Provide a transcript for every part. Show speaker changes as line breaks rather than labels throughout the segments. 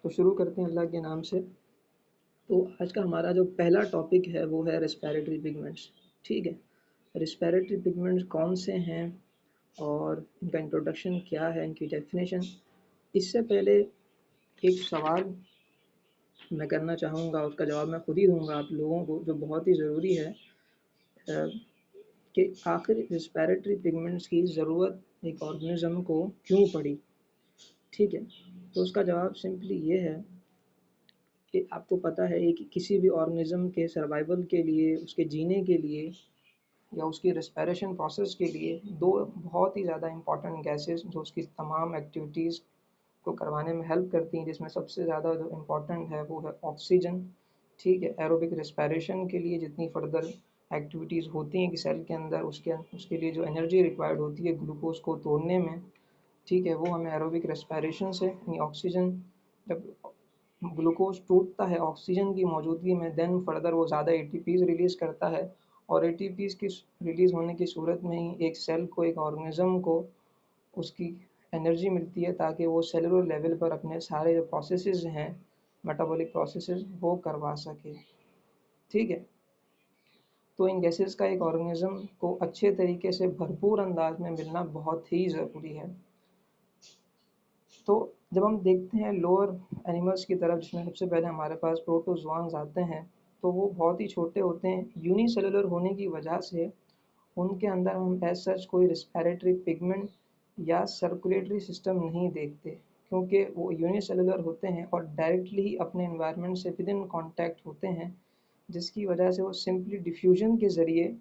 तो शुरू करते हैं अल्लाह के नाम से। तो आज का हमारा जो पहला टॉपिक है वो है रेस्पिरेटरी पिगमेंट्स। ठीक है, रेस्पिरेटरी पिगमेंट्स कौन से हैं और इनका इंट्रोडक्शन क्या है, इनकी डेफिनेशन। इससे पहले एक सवाल मैं करना चाहूँगा, उसका जवाब मैं खुद ही दूँगा आप लोगों को, जो बहुत ही ज़रूरी है कि आखिर रेस्पिरेटरी पिगमेंट्स की ज़रूरत एक ऑर्गेनिज़्म को क्यों पड़ी। ठीक है, तो उसका जवाब सिंपली ये है कि आपको पता है कि किसी भी ऑर्गेनिज्म के सर्वाइवल के लिए, उसके जीने के लिए या उसकी रेस्पिरेशन प्रोसेस के लिए दो बहुत ही ज़्यादा इंपॉर्टेंट गैसेस जो उसकी तमाम एक्टिविटीज़ को करवाने में हेल्प करती हैं, जिसमें सबसे ज़्यादा जो इम्पोर्टेंट है वो है ऑक्सीजन। ठीक है, एरोबिक रेस्पिरेशन के लिए जितनी फर्दर एक्टिविटीज़ होती हैं कि सेल के अंदर उसके लिए जो एनर्जी रिक्वायर्ड होती है ग्लूकोज को तोड़ने में, ठीक है, वो हमें एरोबिक रेस्पिरेशन से यानी ऑक्सीजन, जब ग्लूकोज टूटता है ऑक्सीजन की मौजूदगी में, देन फर्दर वो ज़्यादा एटीपीज़ रिलीज़ करता है और एटीपीज़ की रिलीज़ होने की सूरत में ही एक सेल को, एक ऑर्गेनिज्म को उसकी एनर्जी मिलती है ताकि वो सेलुलर लेवल पर अपने सारे जो प्रोसेसेस हैं, मेटाबॉलिक प्रोसेसेस, वो करवा सके। ठीक है, तो इन गैसेस का एक ऑर्गेनिज्म को अच्छे तरीके से भरपूर अंदाज में मिलना बहुत ही ज़रूरी है। तो जब हम देखते हैं लोअर एनिमल्स की तरफ, जिसमें सबसे पहले हमारे पास प्रोटोजोआन्स आते हैं, तो वो बहुत ही छोटे होते हैं। यूनिसेलुलर होने की वजह से उनके अंदर हम एज सच कोई रेस्पिरेटरी पिगमेंट या सर्कुलेटरी सिस्टम नहीं देखते, क्योंकि वो यूनिसेलुलर होते हैं और डायरेक्टली ही अपने एनवायरनमेंट से विद इन कॉन्टैक्ट होते हैं, जिसकी वजह से वो सिंपली डिफ्यूजन के ज़रिए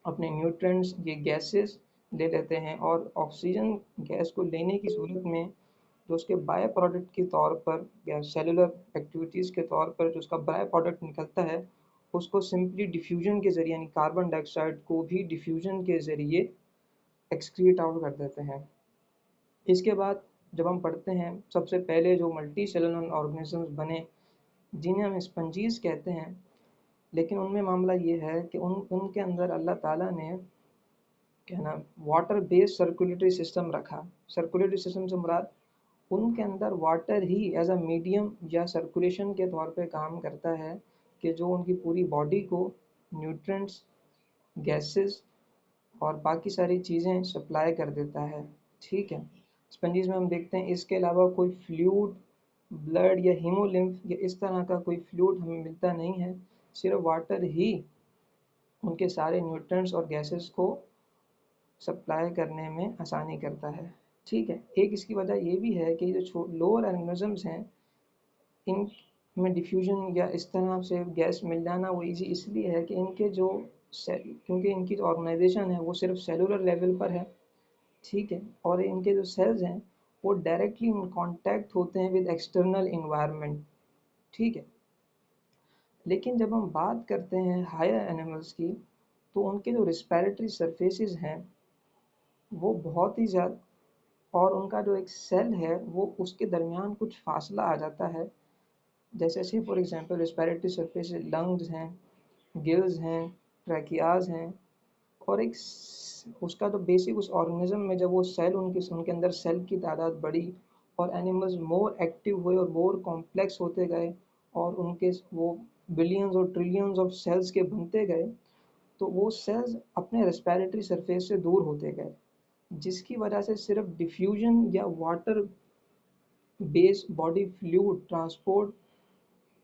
अपने न्यूट्रिएंट्स, ये गैसेस ले लेते हैं और ऑक्सीजन गैस को लेने की सूरत में जो उसके बाय प्रोडक्ट के तौर पर या सेलुलर एक्टिविटीज़ के तौर पर जो उसका बाय प्रोडक्ट निकलता है, उसको सिंपली डिफ्यूजन के ज़रिए यानी कार्बन डाइऑक्साइड को भी डिफ्यूजन के ज़रिए एक्सक्रीट आउट कर देते हैं। इसके बाद जब हम पढ़ते हैं, सबसे पहले जो मल्टी सेलुलर ऑर्गेनिजम्स बने, जिन्हें हम स्पंजीज कहते हैं, लेकिन उनमें मामला ये है कि उनके अंदर अल्लाह ताला ने क्या नाम वाटर बेस्ड सर्कुलेटरी सिस्टम रखा। सर्कुलेटरी सिस्टम से मुराद उनके अंदर वाटर ही एज अ मीडियम या सर्कुलेशन के तौर पे काम करता है, कि जो उनकी पूरी बॉडी को न्यूट्रिएंट्स, गैसेस और बाकी सारी चीज़ें सप्लाई कर देता है। ठीक है, स्पंजीज में हम देखते हैं इसके अलावा कोई फ्लूइड, ब्लड या हीमोलिम्फ या इस तरह का कोई फ्लूइड हमें मिलता नहीं है। सिर्फ वाटर ही उनके सारे न्यूट्रिएंट्स और गैसेस को सप्लाई करने में आसानी करता है। ठीक है, एक इसकी वजह ये भी है कि जो लोअर ऑर्गेनिजम्स हैं, इनमें डिफ्यूजन या इस तरह से गैस मिल जाना वो इजी इसलिए है कि इनके जो क्योंकि इनकी जो ऑर्गेनाइजेशन है वो सिर्फ सेलुलर लेवल पर है। ठीक है, और इनके जो सेल्स हैं वो डायरेक्टली इन कांटेक्ट होते हैं विद एक्सटर्नल इन्वायरमेंट। ठीक है, लेकिन जब हम बात करते हैं हायर एनिमल्स की, तो उनके जो रिस्पिरेटरी सरफेसेस हैं वो बहुत ही ज़्यादा, और उनका जो एक सेल है वो उसके दरमियान कुछ फासला आ जाता है। जैसे से for example respiratory surface lungs हैं, गिल्स हैं, ट्रैकियाज हैं, और एक उसका तो बेसिक उस ऑर्गेनिज्म में जब वो सेल उनके अंदर सेल की तादाद बढ़ी और एनिमल्स मोर एक्टिव हुए और मोर कॉम्प्लेक्स होते गए और उनके वो बिलियंस और ट्रिलियंस ऑफ सेल्स के बनते गए, तो वो सेल्स अपने रेस्पिरेटरी सरफेस से दूर होते गए, जिसकी वजह से सिर्फ डिफ्यूजन या water base body fluid transport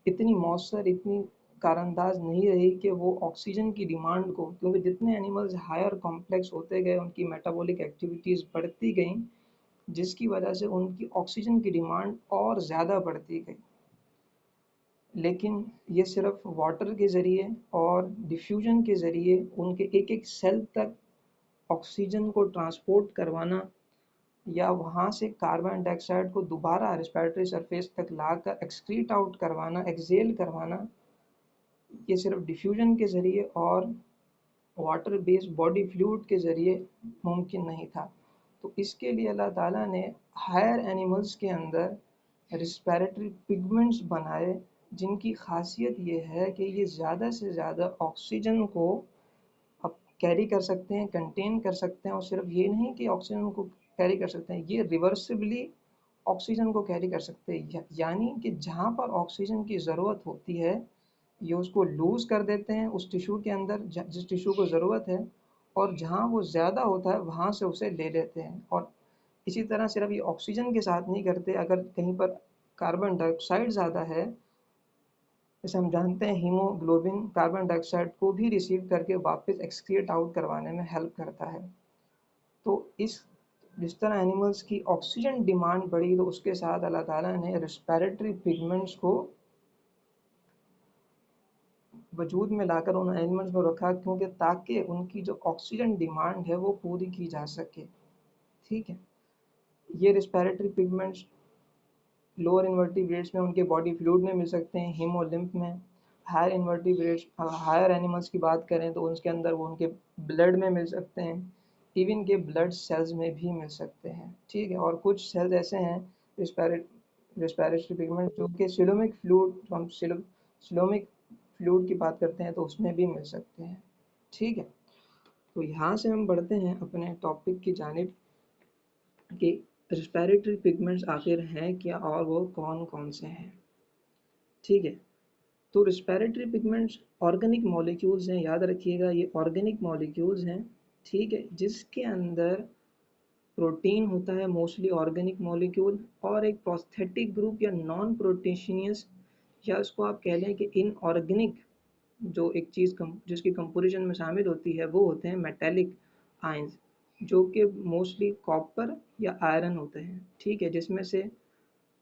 इतनी मौसर, इतनी कारअंदाज नहीं रही कि वो ऑक्सीजन की डिमांड को, क्योंकि जितने एनिमल्स हायर कॉम्प्लेक्स होते गए उनकी मेटाबॉलिक एक्टिविटीज़ बढ़ती गई, जिसकी वजह से उनकी ऑक्सीजन की डिमांड और ज़्यादा बढ़ती गई। लेकिन ये सिर्फ वाटर के ज़रिए और डिफ्यूजन के ज़रिए उनके एक एक सेल तक ऑक्सीजन को ट्रांसपोर्ट करवाना या वहाँ से कार्बन डाइऑक्साइड को दोबारा रेस्पिरेटरी सरफेस तक लाकर एक्सक्रीट आउट करवाना, एक्सहेल करवाना, ये सिर्फ डिफ्यूजन के ज़रिए और वाटर बेस्ड बॉडी फ्लूइड के ज़रिए मुमकिन नहीं था। तो इसके लिए अल्लाह ताला ने हायर एनिमल्स के अंदर रिस्पिरेटरी पिगमेंट्स बनाए, जिनकी खासियत ये है कि ये ज़्यादा से ज़्यादा ऑक्सीजन को अब कैरी कर सकते हैं, कंटेन कर सकते हैं, और सिर्फ ये नहीं कि ऑक्सीजन को कैरी कर सकते हैं, ये रिवर्सिबली ऑक्सीजन को कैरी कर सकते हैं, यानी कि जहाँ पर ऑक्सीजन की ज़रूरत होती है ये उसको लूज़ कर देते हैं उस टिश्यू के अंदर जिस टिश्यू को ज़रूरत है, और जहाँ वो ज़्यादा होता है वहाँ से उसे ले लेते हैं। और इसी तरह सिर्फ ये ऑक्सीजन के साथ नहीं करते, अगर कहीं पर कार्बन डाइऑक्साइड ज़्यादा है, जैसे हम जानते हैं हीमोग्लोबिन कार्बन डाइऑक्साइड को भी रिसीव करके वापस एक्सक्रिएट आउट करवाने में हेल्प करता है। तो जिस तरह एनिमल्स की ऑक्सीजन डिमांड बढ़ी तो उसके साथ अल्लाह ताला ने रेस्पिरेटरी पिगमेंट्स को वजूद में लाकर उन एनिमल्स को रखा, क्योंकि ताकि उनकी जो ऑक्सीजन डिमांड है वो पूरी की जा सके। ठीक है, ये रेस्पिरेटरी पिगमेंट्स लोअर इन्वर्टिब्रेट्स में उनके बॉडी फ्लूइड में मिल सकते हैं, हीमोलिम्फ में। हायर इन्वर्टिब्रेट्स हायर एनिमल्स की बात करें तो उसके अंदर वो उनके ब्लड में मिल सकते हैं, इवन के ब्लड सेल्स में भी मिल सकते हैं। ठीक है, और कुछ सेल्स ऐसे हैं रेस्पिरेटरी पिगमेंट जो कि सिलोमिक फ्लूइड, हम सिलोमिक फ्लूइड की बात करते हैं तो उसमें भी मिल सकते हैं। ठीक है, तो यहाँ से हम बढ़ते हैं अपने टॉपिक की जानिब कि रेस्पिरेटरी पिगमेंट्स आखिर हैं क्या और वो कौन कौन से हैं। ठीक है, तो रेस्पिरेटरी पिगमेंट्स ऑर्गेनिक मॉलिक्यूल्स हैं, याद रखिएगा ये ऑर्गेनिक मॉलिक्यूल्स हैं। ठीक है, जिसके अंदर प्रोटीन होता है, मोस्टली ऑर्गेनिक मॉलिक्यूल, और एक प्रोस्थेटिक ग्रुप या नॉन प्रोटीशियस, या उसको आप कह लें कि इनऑर्गेनिक जो एक चीज़ जिसकी कंपोजिशन में शामिल होती है वो होते हैं मेटेलिक आयंस, जो कि मोस्टली कॉपर या आयरन होते हैं। ठीक है, जिसमें से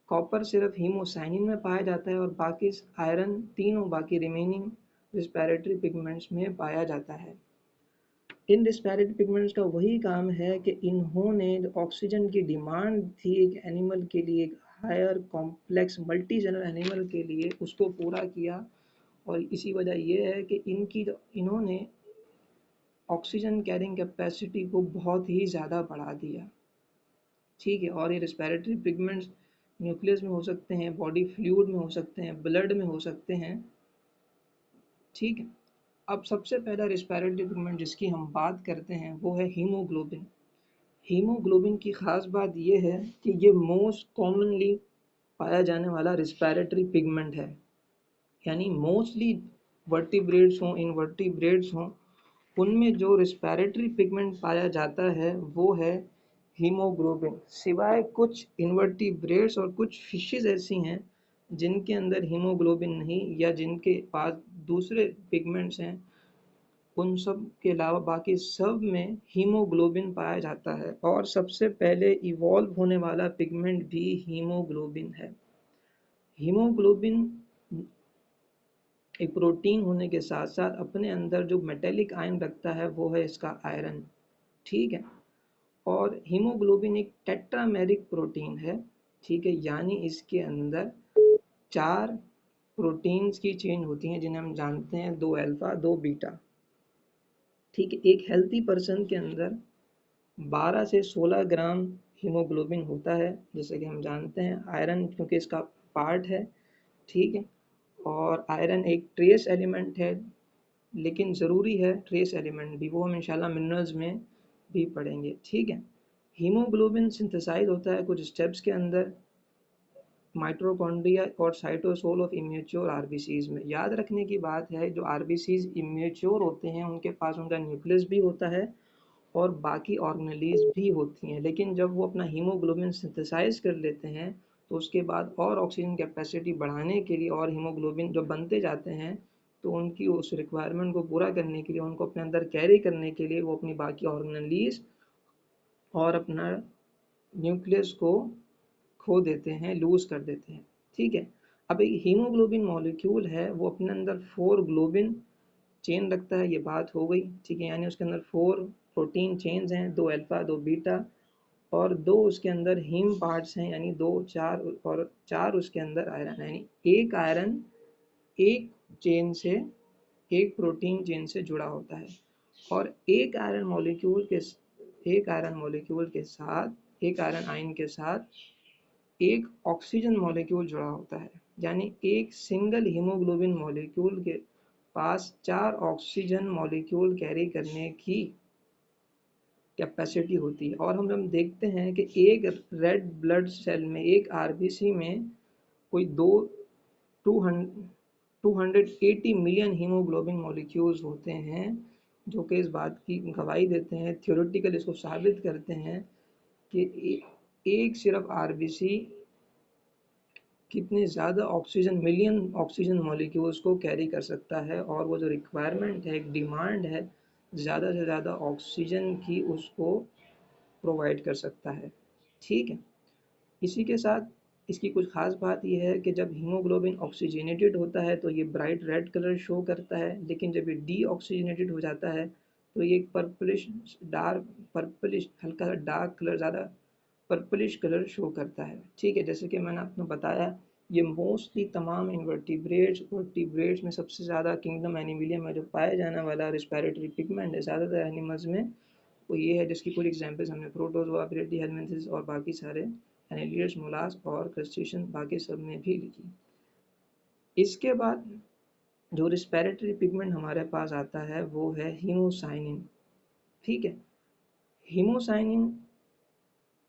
कॉपर सिर्फ हीमोसाइनिन में पाया जाता है और बाकी आयरन तीनों बाकी रिमेनिंग रेस्पिरेटरी पिगमेंट्स में पाया जाता है। इन रेस्पिरेटरी पिगमेंट्स का वही काम है कि इन्होंने ऑक्सीजन की डिमांड थी एक एनिमल के लिए, एक higher complex multicellular animal के लिए, उसको पूरा किया। और इसी वजह ये है कि इन्होंने ऑक्सीजन कैरिंग कैपेसिटी को बहुत ही ज़्यादा बढ़ा दिया। ठीक है, और ये रेस्पिरेटरी पिगमेंट्स न्यूक्लियस में हो सकते हैं, बॉडी फ्लूइड में हो सकते हैं, ब्लड में हो सकते हैं। ठीक है, अब सबसे पहला रेस्पिरेटरी पिगमेंट जिसकी हम बात करते हैं वो है हीमोग्लोबिन। हीमोग्लोबिन की ख़ास बात ये है कि ये मोस्ट कॉमनली पाया जाने वाला रेस्पिरेटरी पिगमेंट है, यानी मोस्टली वर्टिब्रेट्स हों इनवर्टिब्रेट्स हों उनमें जो रेस्पिरेटरी पिगमेंट पाया जाता है वो है हीमोग्लोबिन, सिवाय कुछ इनवर्टिब्रेट्स और कुछ फिशेस ऐसी हैं जिनके अंदर हीमोग्लोबिन नहीं, या जिनके पास दूसरे पिगमेंट्स हैं, उन सब के अलावा बाकी सब में हीमोग्लोबिन पाया जाता है। और सबसे पहले इवॉल्व होने वाला पिगमेंट भी हीमोग्लोबिन है। हीमोग्लोबिन एक प्रोटीन होने के साथ साथ अपने अंदर जो मेटेलिक आयन रखता है वो है इसका आयरन। ठीक है, और हीमोग्लोबिन एक टेट्रामेरिक प्रोटीन है। ठीक है, यानी इसके अंदर 4 प्रोटीन्स की चेन होती हैं जिन्हें हम जानते हैं 2 अल्फा 2 बीटा। ठीक है, एक हेल्थी पर्सन के अंदर 12 से 16 ग्राम हीमोग्लोबिन होता है, जैसे कि हम जानते हैं आयरन क्योंकि इसका पार्ट है। ठीक है, और आयरन एक ट्रेस एलिमेंट है, लेकिन ज़रूरी है ट्रेस एलिमेंट भी, वो हम इंशाल्लाह मिनरल्स में भी पढ़ेंगे। ठीक है, हीमोग्लोबिन सिंथेसाइज होता है कुछ स्टेप्स के अंदर माइटोकॉन्ड्रिया और साइटोसोल ऑफ इमेच्योर आरबीसीज में। याद रखने की बात है, जो आरबीसीज इमेच्योर होते हैं उनके पास उनका न्यूक्लियस भी होता है और बाकी ऑर्गेनेलीज भी होती हैं, लेकिन जब वो अपना हीमोग्लोबिन सिंथेसाइज कर लेते हैं तो उसके बाद और ऑक्सीजन कैपेसिटी बढ़ाने के लिए और हीमोग्लोबिन जो बनते जाते हैं, तो उनकी उस रिक्वायरमेंट को पूरा करने के लिए, उनको अपने अंदर कैरी करने के लिए वो अपनी बाकी ऑर्गेनेलीज और अपना न्यूक्लियस को खो देते हैं, लूज़ कर देते हैं। ठीक है, अब एक हीमोग्लोबिन मॉलिक्यूल है वो अपने अंदर 4 ग्लोबिन चेन रखता है, ये बात हो गई। ठीक है, यानी उसके अंदर 4 प्रोटीन चेन्स हैं, 2 अल्फा 2 बीटा, और 2 उसके अंदर हीम पार्ट्स हैं, यानी 2 4, और 4 उसके अंदर आयरन है, यानी एक आयरन एक चेन से, एक प्रोटीन चेन से जुड़ा होता है। और एक आयरन मॉलिक्यूल के साथ, एक आयरन आयन के साथ एक ऑक्सीजन मॉलिक्यूल जुड़ा होता है, यानी एक सिंगल हीमोग्लोबिन मॉलिक्यूल के पास 4 ऑक्सीजन मॉलिक्यूल कैरी करने की कैपेसिटी होती है। और हम देखते हैं कि एक रेड ब्लड सेल में, एक आरबीसी में कोई 280 मिलियन हीमोग्लोबिन मॉलिक्यूल्स होते हैं, जो कि इस बात की गवाही देते हैं, थ्योरेटिकल इसको साबित करते हैं कि एक सिर्फ आरबीसी कितने ज़्यादा ऑक्सीजन, मिलियन ऑक्सीजन मॉलिक्यूल्स को कैरी कर सकता है, और वो जो रिक्वायरमेंट है, एक डिमांड है ज़्यादा से ज़्यादा ऑक्सीजन की, उसको प्रोवाइड कर सकता है। ठीक है, इसी के साथ इसकी कुछ खास बात यह है कि जब हीमोग्लोबिन ऑक्सीजनेटेड होता है तो ये ब्राइट रेड कलर शो करता है, लेकिन जब ये डी ऑक्सीजनेटेड हो जाता है तो ये पर्पलिश डार्क, पर्पलिश हल्का सा डार्क कलर, ज़्यादा पर्पलिश कलर शो करता है। ठीक है, जैसे कि मैंने आपको बताया, ये मोस्टली तमाम इन्वर्टिब्रेट्स, वर्टिब्रेट्स में सबसे ज़्यादा किंगडम एनिमिलिया में जो पाया जाने वाला रिस्पिरेटरी पिगमेंट है ज़्यादातर एनिमल्स में, वो ये है, जिसकी कुछ एग्जांपल्स हमने प्रोटोजोआ, ब्रेडीहेल्मिन्थेस और बाकी सारे एनालियस, मोलास्क और क्रस्टेशियन बाकी सब में भी लिखी। इसके बाद जो रिस्पिरेटरी पिगमेंट हमारे पास आता है वो है हीमोसाइनिन। ठीक है, हीमोसाइनिन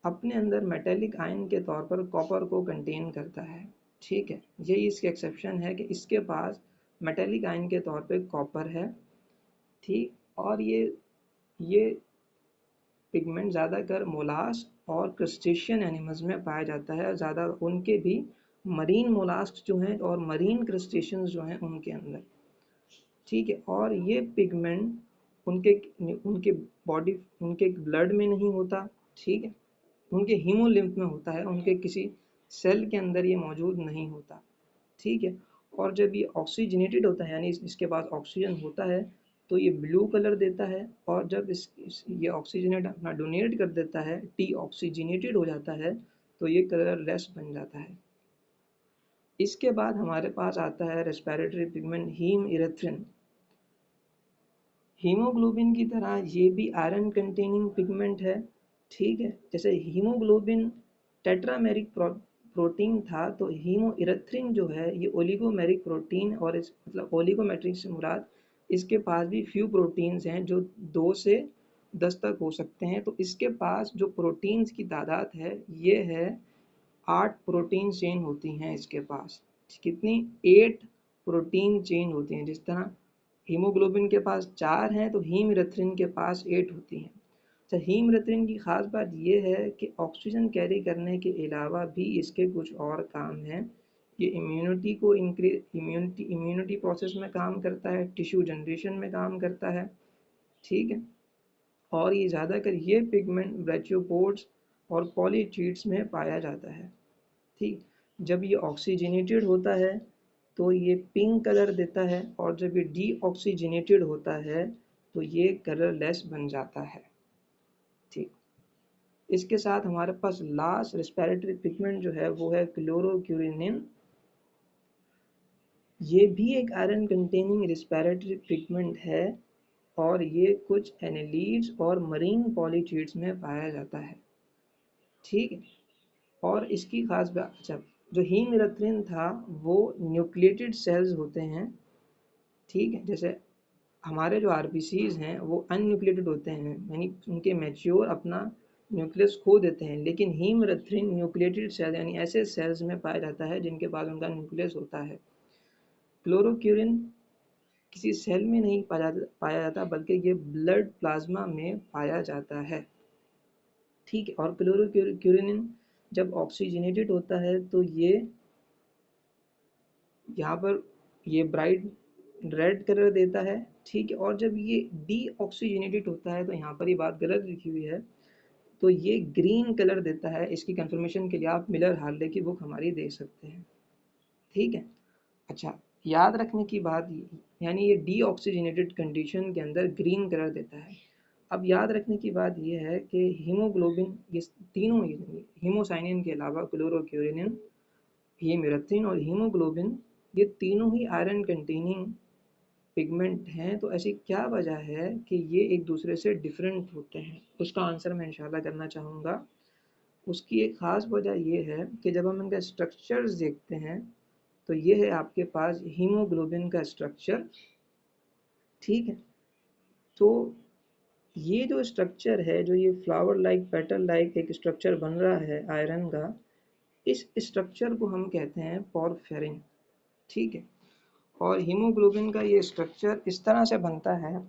अपने अंदर मेटेलिक आयन के तौर पर कॉपर को कंटेन करता है। ठीक है, यही इसकी एक्सेप्शन है कि इसके पास मेटेलिक आयन के तौर पे कॉपर है। ठीक, और ये पिगमेंट ज़्यादातर मोलास्क और क्रस्टेशियन एनिमल्स में पाया जाता है, और ज़्यादा उनके भी मरीन मोलास्क जो हैं और मरीन क्रस्टेशियंस जो हैं उनके अंदर। ठीक है, और ये पिगमेंट उनके उनके बॉडी, उनके ब्लड में नहीं होता। ठीक है, उनके हीमोलिम्फ में होता है, उनके किसी सेल के अंदर ये मौजूद नहीं होता। ठीक है, और जब ये ऑक्सीजनेटेड होता है, यानी इसके पास ऑक्सीजन होता है, तो ये ब्लू कलर देता है, और जब ये ऑक्सीजनेट अपना डोनेट कर देता है, टी ऑक्सीजनेटेड हो जाता है, तो ये कलरलेस बन जाता है। इसके बाद हमारे पास आता है रेस्पिरेटरी पिगमेंट हीम इरेथ्रिन। हीमोग्लोबिन की तरह ये भी आयरन कंटेनिंग पिगमेंट है। ठीक है, जैसे हीमोग्लोबिन टेट्रामेरिक प्रोटीन था, तो हीमो इरेथ्रिन जो है ये ओलिगोमेरिक प्रोटीन, और इस मतलब ओलिगोमेट्रिक से मुराद इसके पास भी फ्यू प्रोटीन्स हैं जो 2 से 10 तक हो सकते हैं। तो इसके पास जो प्रोटीन्स की तादाद है ये है 8 प्रोटीन चेन होती हैं इसके पास। कितनी? 8 प्रोटीन चेन होती हैं। जिस तरह हीमोग्लोबिन के पास 4 हैं तो हीम इरेथ्रिन के पास 8 होती हैं। तो हीम इरेथ्रिन की खास बात यह है कि ऑक्सीजन कैरी करने के अलावा भी इसके कुछ और काम हैं। ये इम्यूनिटी को इम्यूनिटी प्रोसेस में काम करता है, टिश्यू जनरेशन में काम करता है। ठीक है, और ये ज़्यादातर ये पिगमेंट ब्रैचियोपोड्स और पॉलीचीड्स में पाया जाता है। ठीक, जब ये ऑक्सीजनेटेड होता है तो ये पिंक कलर देता है, और जब ये डीऑक्सीजनेटेड होता है तो ये कलरलेस बन जाता है। ठीक, इसके साथ हमारे पास लास्ट रेस्पिरेटरी पिगमेंट जो है वो है क्लोरोक्यूरिनिन। ये भी एक आयरन कंटेनिंग रेस्पिरेटरी पिगमेंट है, और ये कुछ एनेलीड्स और मरीन पॉलीचीड्स में पाया जाता है। ठीक है, और इसकी खास बात, अच्छा, जो हीमरथ्रिन था वो न्यूक्लिएटेड सेल्स होते हैं। ठीक है, जैसे हमारे जो आरबीसीज हैं वो अनन्यूक्लिएटेड होते हैं, यानी उनके मैच्योर अपना न्यूक्लियस खो देते हैं, लेकिन हीमरथ्रिन न्यूक्लिएटेड सेल यानी ऐसे सेल्स में पाया जाता है जिनके पास उनका न्यूक्लियस होता है। क्लोरोक्यूरिन किसी सेल में नहीं पाया जाता बल्कि ये ब्लड प्लाज्मा में पाया जाता है। ठीक है, और क्लोरोक्यूरिन जब ऑक्सीजनेटेड होता है तो ये यहाँ पर ये ब्राइट रेड कलर देता है। ठीक है, और जब ये डीऑक्सीजनेटेड होता है तो यहाँ पर ये बात गलत लिखी हुई है, तो ये ग्रीन कलर देता है। इसकी कंफर्मेशन के लिए आप मिलर हार्ले की बुक हमारी देख सकते हैं। ठीक है, अच्छा, याद रखने की बात यानी ये डीऑक्सीजनेटेड कंडीशन के अंदर ग्रीन कलर देता है। अब याद रखने की बात यह है कि हीमोग्लोबिन, ये तीनों हीमोसाइनिन के अलावा क्लोरोक्यूरिनिन, हीमरथ्रिन और हीमोग्लोबिन, ये तीनों ही आयरन कंटेनिंग पिगमेंट हैं। तो ऐसी क्या वजह है कि ये एक दूसरे से डिफरेंट होते हैं? उसका आंसर मैं इंशाल्लाह करना चाहूँगा। उसकी एक ख़ास वजह ये है कि जब हम इनका स्ट्रक्चर्स देखते हैं तो ये है आपके पास हीमोग्लोबिन का स्ट्रक्चर। ठीक है, तो ये जो स्ट्रक्चर है, जो ये फ्लावर लाइक पेटल लाइक एक स्ट्रक्चर बन रहा है आयरन का, इस स्ट्रक्चर को हम कहते हैं पोरफेरिन। ठीक है, और हीमोग्लोबिन का ये स्ट्रक्चर इस तरह से बनता है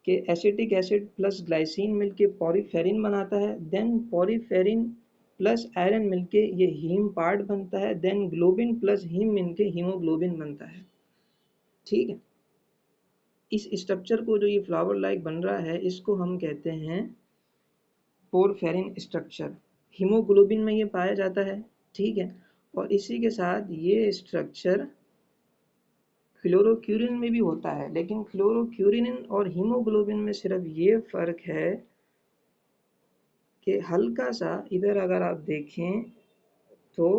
कि एसिटिक एसिड प्लस ग्लाइसिन मिलके पोरिफेरिन बनाता है, देन पोरिफेरिन प्लस आयरन मिलके ये हीम पार्ट बनता है, देन ग्लोबिन प्लस हीम मिलके हीमोग्लोबिन बनता है। ठीक है, इस स्ट्रक्चर को जो ये फ्लावर लाइक बन रहा है इसको हम कहते हैं पोरफेरिन स्ट्रक्चर। हीमोग्लोबिन में ये पाया जाता है। ठीक है, और इसी के साथ ये स्ट्रक्चर क्लोरोक्यूरिन में भी होता है, लेकिन क्लोरोक्यूरिन और हीमोग्लोबिन में सिर्फ ये फर्क है कि हल्का सा इधर अगर आप देखें तो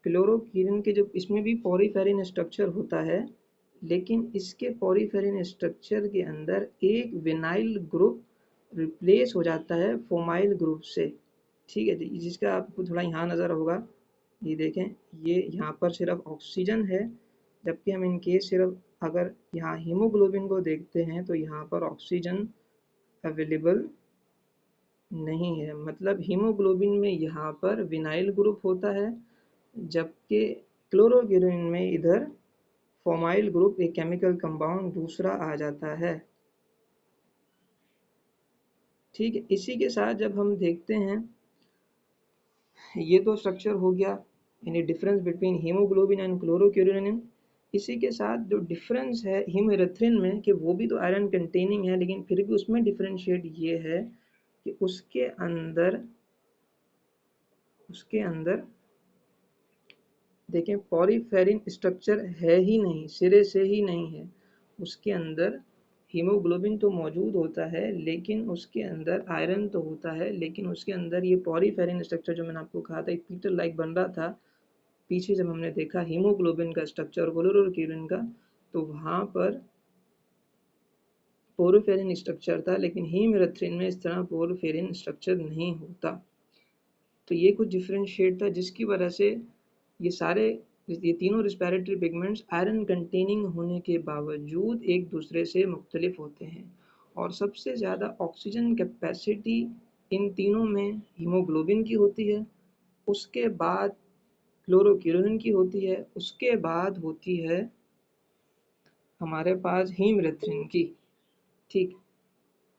क्लोरोक्यूरिन के जो इसमें भी पोरिफेरिन स्ट्रक्चर होता है, लेकिन इसके पोरिफेरिन स्ट्रक्चर के अंदर एक विनाइल ग्रुप रिप्लेस हो जाता है फोमाइल ग्रुप से। ठीक है जी, जिसका आपको थोड़ा यहाँ नज़र होगा, ये देखें, ये यहाँ पर सिर्फ ऑक्सीजन है, जबकि हम इन केस सिर्फ अगर यहाँ हीमोग्लोबिन को देखते हैं तो यहाँ पर ऑक्सीजन अवेलेबल नहीं है। मतलब हीमोग्लोबिन में यहाँ पर विनाइल ग्रुप होता है, जबकि क्लोरोक्यूरिन में इधर फोमाइल ग्रुप एक केमिकल कंपाउंड दूसरा आ जाता है। ठीक है, इसी के साथ जब हम देखते हैं, ये तो स्ट्रक्चर हो गया, यानी डिफरेंस बिटवीन हीमोग्लोबिन एंड क्लोरोक्यूरिन। इसी के साथ जो डिफरेंस है हीमोरेथ्रिन में, कि वो भी तो आयरन कंटेनिंग है, लेकिन फिर भी उसमें डिफरेंशिएट ये है कि उसके अंदर देखें पॉलीफेरिन स्ट्रक्चर है ही नहीं, सिरे से ही नहीं है। उसके अंदर हीमोग्लोबिन तो मौजूद होता है, लेकिन उसके अंदर आयरन तो होता है, लेकिन उसके अंदर ये पॉलीफेरिन स्ट्रक्चर जो मैंने आपको कहा था एक पीटल लाइक बन रहा था। पीछे जब हमने देखा हीमोग्लोबिन का स्ट्रक्चर क्लोरोक्यूरिन का, तो वहाँ पर पोरोफेरिन स्ट्रक्चर था, लेकिन हीमरेथ्रिन में इस तरह पोरोफेरिन स्ट्रक्चर नहीं होता। तो ये कुछ डिफरेंशिएट था, जिसकी वजह से ये तीनों रिस्पिरेटरी पिगमेंट्स आयरन कंटेनिंग होने के बावजूद एक दूसरे से मुख्तलिफ होते हैं। और सबसे ज़्यादा ऑक्सीजन कैपेसिटी इन तीनों में हीमोग्लोबिन की होती है, उसके बाद क्लोरोक्यूरिन की होती है, उसके बाद होती है हमारे पास हीमरेथ्रिन की। ठीक,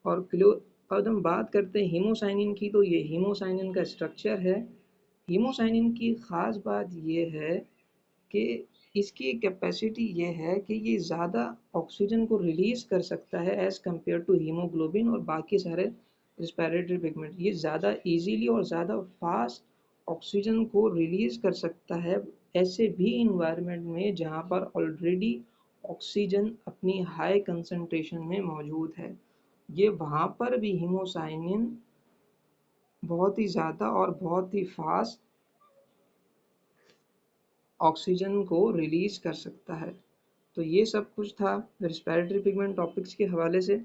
और क्लो अब हम बात करते हैं हीमोसाइनिन की, तो ये हीमोसाइनिन का स्ट्रक्चर है। हीमोसाइनिन की ख़ास बात ये है कि इसकी कैपेसिटी ये है कि ये ज़्यादा ऑक्सीजन को रिलीज़ कर सकता है एज़ कम्पेयर टू हीमोग्लोबिन और बाकी सारे रिस्पिरेटरी पिगमेंट। ये ज़्यादा इजीली और ज़्यादा फास्ट ऑक्सीजन को रिलीज़ कर सकता है, ऐसे भी इन्वायरमेंट में जहाँ पर ऑलरेडी ऑक्सीजन अपनी हाई कंसंट्रेशन में मौजूद है। ये वहाँ पर भी हीमोसाइनिन बहुत ही ज़्यादा और बहुत ही फास्ट ऑक्सीजन को रिलीज़ कर सकता है। तो ये सब कुछ था रिस्पिरेटरी पिगमेंट टॉपिक्स के हवाले से।